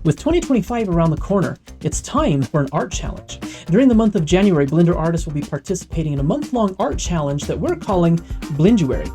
With 2025 around the corner, it's time for an art challenge. During the month of January, Blender artists will be participating in a month-long art challenge that we're calling Blinduary.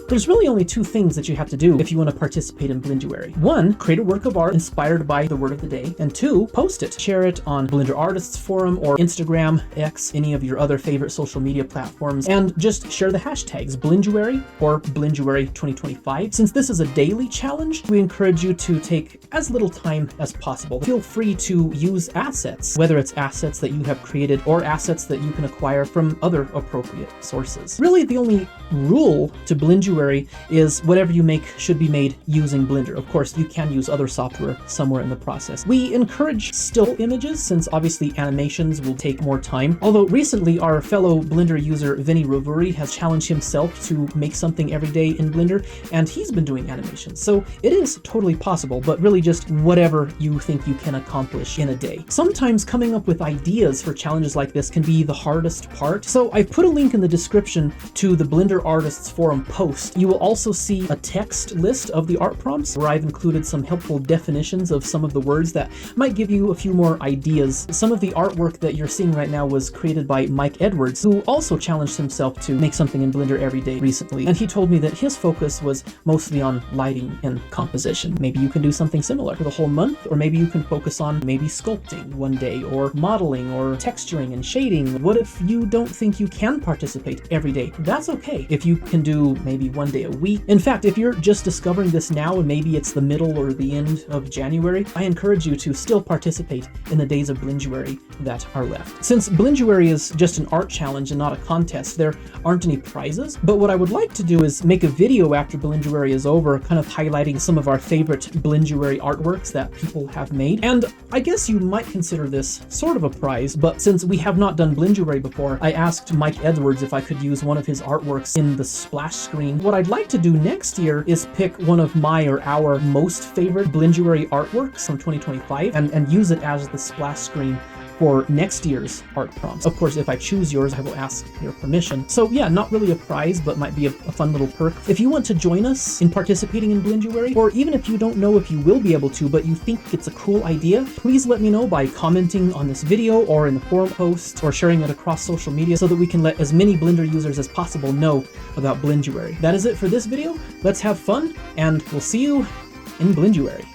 There's really only two things that you have to do if you want to participate in Blinduary. One, create a work of art inspired by the word of the day. And two, post it. Share it on Blender Artists Forum or Instagram, X, any of your other favorite social media platforms. And just share the hashtags Blinduary or Blinduary 2025. Since this is a daily challenge, we encourage you to take as little time as possible. Feel free to use assets, whether it's assets that you have created or assets that you can acquire from other appropriate sources. Really, the only rule to Blinduary is whatever you make should be made using Blender. Of course, you can use other software somewhere in the process. We encourage still images since obviously animations will take more time. Although recently our fellow Blender user Vinny Rovuri has challenged himself to make something every day in Blender, and he's been doing animations. So it is totally possible, but really just whatever you think you can accomplish in a day. Sometimes coming up with ideas for challenges like this can be the hardest part. So I put a link in the description to the Blender Artists Forum post. You will also see a text list of the art prompts where I've included some helpful definitions of some of the words that might give you a few more ideas. Some of the artwork that you're seeing right now was created by Mike Edwards, who also challenged himself to make something in Blender every day recently. And he told me that his focus was mostly on lighting and composition. Maybe you can do something similar for the whole month, or maybe you can focus on maybe sculpting one day, or modeling, or texturing and shading. What if you don't think you can participate every day? That's okay. If you can do maybe one day a week. In fact, if you're just discovering this now and maybe it's the middle or the end of January, I encourage you to still participate in the days of Blinduary that are left. Since Blinduary is just an art challenge and not a contest, there aren't any prizes, but what I would like to do is make a video after Blinduary is over, kind of highlighting some of our favorite Blinduary artworks that people have made. And I guess you might consider this sort of a prize, but since we have not done Blinduary before, I asked Mike Edwards if I could use one of his artworks in the splash screen. What I'd like to do next year is pick one of my or our most favorite Blinduary artworks from 2025 and use it as the splash screen for next year's art prompts. Of course, if I choose yours, I will ask your permission. So yeah, not really a prize, but might be a fun little perk. If you want to join us in participating in Blinduary, or even if you don't know if you will be able to, but you think it's a cool idea, please let me know by commenting on this video or in the forum post or sharing it across social media so that we can let as many Blender users as possible know about Blinduary. That is it for this video. Let's have fun, and we'll see you in Blinduary.